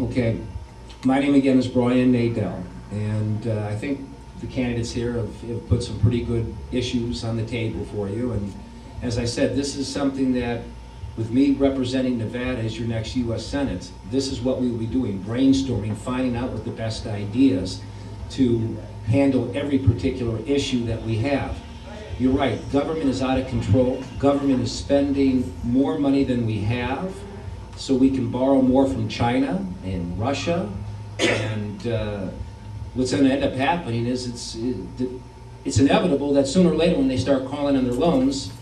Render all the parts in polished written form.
Okay, my name again is Brian Nadell, and I think the candidates here have put some pretty good issues on the table for you. And as I said, this is something that, with me representing Nevada as your next U.S. Senate, this is what we will be doing, brainstorming, finding out what the best ideas to handle every particular issue that we have. You're right, government is out of control. Government is spending more money than we have, so we can borrow more from China and Russia. And what's going to end up happening is it's inevitable that sooner or later, when they start calling on their loans,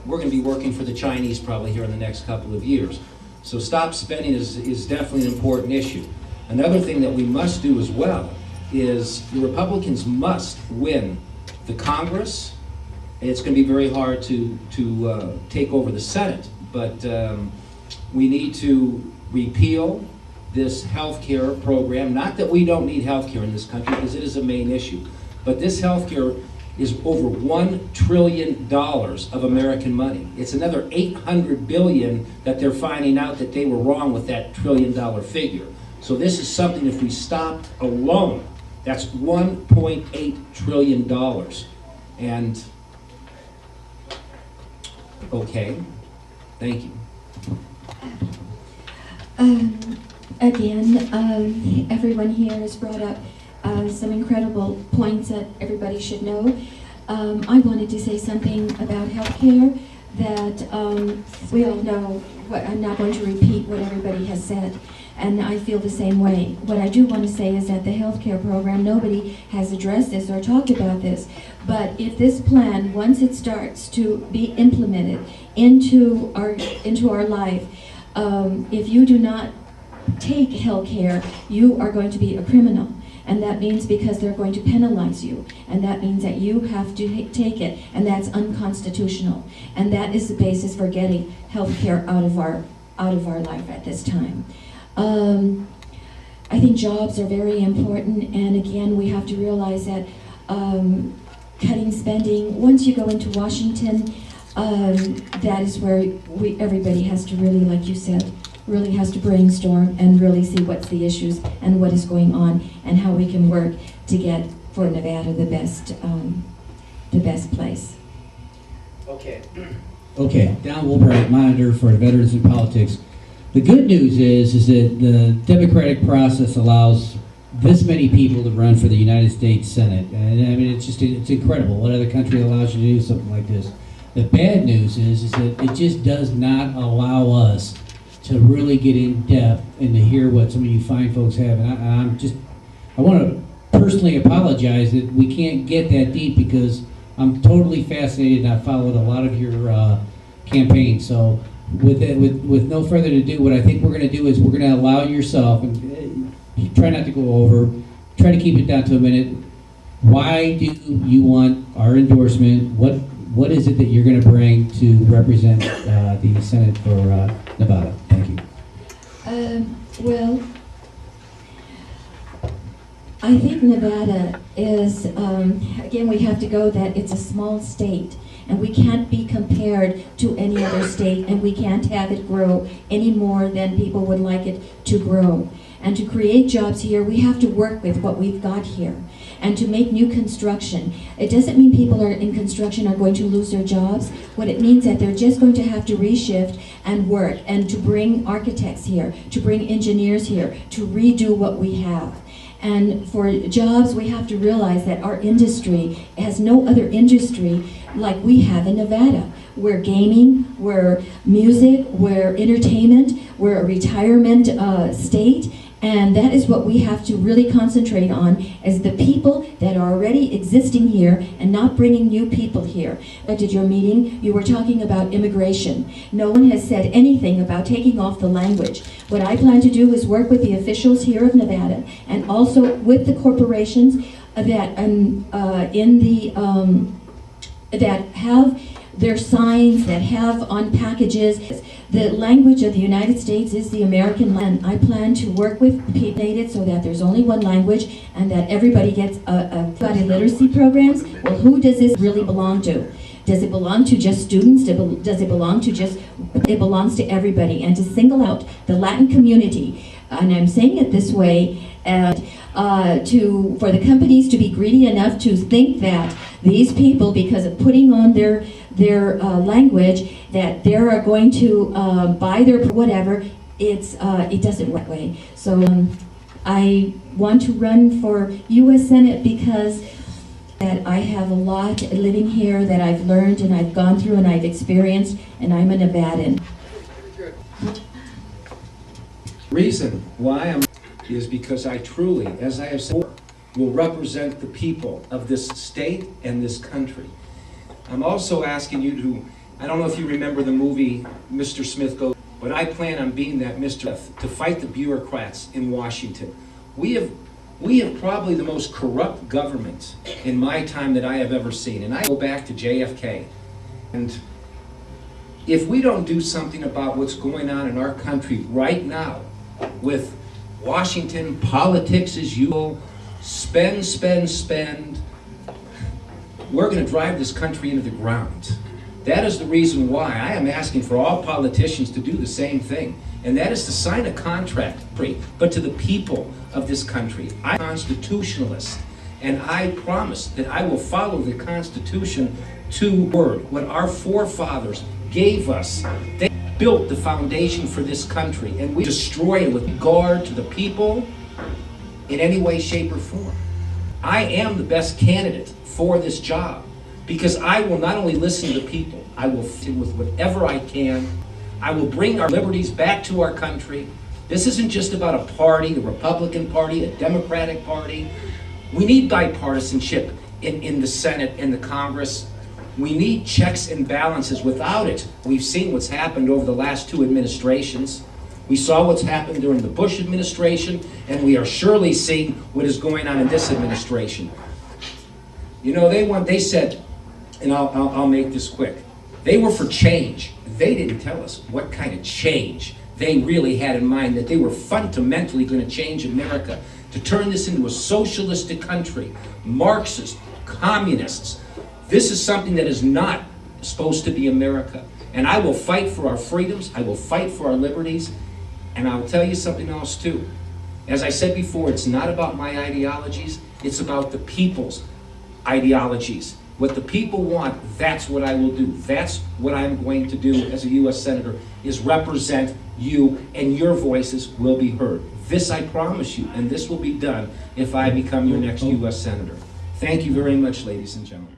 we're going to be working for the Chinese probably here in the next couple of years. So stop spending is definitely an important issue. Another thing that we must do as well is the Republicans must win the Congress. It's going to be very hard to take over the Senate, but we need to repeal this health care program. Not that we don't need health care in this country, because it is a main issue, but this health care is over $1 trillion of American money. It's another $800 billion that they're finding out that they were wrong with that $1 trillion figure. So this is something, if we stopped alone, that's $1.8 trillion. And, okay, thank you. Again, everyone here has brought up some incredible points that everybody should know. I wanted to say something about healthcare that we all know. I'm not going to repeat what everybody has said, and I feel the same way. What I do want to say is that the healthcare program, nobody has addressed this or talked about this, but if this plan, once it starts to be implemented into our life, if you do not take healthcare, you are going to be a criminal. And that means because they're going to penalize you. And that means that you have to take it. And that's unconstitutional. And that is the basis for getting healthcare out of our life at this time. I think jobs are very important. And again, we have to realize that cutting spending, once you go into Washington, that is where everybody has to really, like you said, really has to brainstorm and really see what's the issues and what is going on and how we can work to get for Nevada the best place. Okay. Okay, Don Wilbright, monitor for Veterans in Politics. The good news is that the democratic process allows this many people to run for the United States Senate. And I mean, it's incredible. What other country allows you to do something like this? The bad news is that it just does not allow us to really get in depth and to hear what some of you fine folks have. And I want to personally apologize that we can't get that deep, because I'm totally fascinated and I followed a lot of your campaign. So with no further ado, what I think we're going to do is we're going to allow yourself, and try not to go over, try to keep it down to a minute. Why do you want our endorsement? What is it that you're going to bring to represent the Senate for Nevada? Thank you. Well, I think Nevada is, again, we have to go that it's a small state, and we can't be compared to any other state, and we can't have it grow any more than people would like it to grow. And to create jobs here, we have to work with what we've got here. And to make new construction, it doesn't mean people are in construction are going to lose their jobs. What it means that they're just going to have to reshift and work, and to bring architects here, to bring engineers here, to redo what we have. And for jobs, we have to realize that our industry has no other industry like we have in Nevada. We're gaming, we're music, we're entertainment, we're a retirement state. And that is what we have to really concentrate on, as the people that are already existing here and not bringing new people here. At your meeting, you were talking about immigration. No one has said anything about taking off the language. What I plan to do is work with the officials here of Nevada and also with the corporations that that have their signs, that have on packages. The language of the United States is the American language. I plan to work with people so that there's only one language and that everybody gets got literacy programs. Well, who does this really belong to? Does it belong to just students? Does it belong to just, it belongs to everybody. And to single out the Latin community and I'm saying it this way, and for the companies to be greedy enough to think that these people, because of putting on their language, that they are going to buy their whatever, it doesn't work that way. So I want to run for U.S. Senate because that I have a lot living here that I've learned and I've gone through and I've experienced, and I'm a Nevadan. Reason why I'm is because I truly, as I have said, will represent the people of this state and this country. I'm also asking you to, I don't know if you remember the movie Mr. Smith Goes, but I plan on being that Mr. Smith to fight the bureaucrats in Washington. We have probably the most corrupt government in my time that I have ever seen. And I go back to JFK. And if we don't do something about what's going on in our country right now with Washington politics as usual, spend, we're going to drive this country into the ground. That is the reason why I am asking for all politicians to do the same thing, and that is to sign a contract, but to the people of this country. I'm a constitutionalist, and I promise that I will follow the Constitution to word. What our forefathers gave us, they built the foundation for this country, and we destroy it with regard to the people in any way, shape, or form. I am the best candidate for this job because I will not only listen to the people, I will fit with whatever I can. I will bring our liberties back to our country. This isn't just about a party, the Republican Party, a Democratic Party. We need bipartisanship in the Senate and the Congress. We need checks and balances. Without it, we've seen what's happened over the last two administrations. We saw what's happened during the Bush administration, and we are surely seeing what is going on in this administration. You know, they said, and I'll make this quick, they were for change. They didn't tell us what kind of change they really had in mind, that they were fundamentally going to change America, to turn this into a socialistic country, Marxists, communists. This is something that is not supposed to be America. And I will fight for our freedoms, I will fight for our liberties, and I'll tell you something else too. As I said before, it's not about my ideologies, it's about the people's ideologies. What the people want, that's what I will do. That's what I'm going to do as a U.S. Senator, is represent you, and your voices will be heard. This I promise you, and this will be done if I become your next U.S. Senator. Thank you very much, ladies and gentlemen.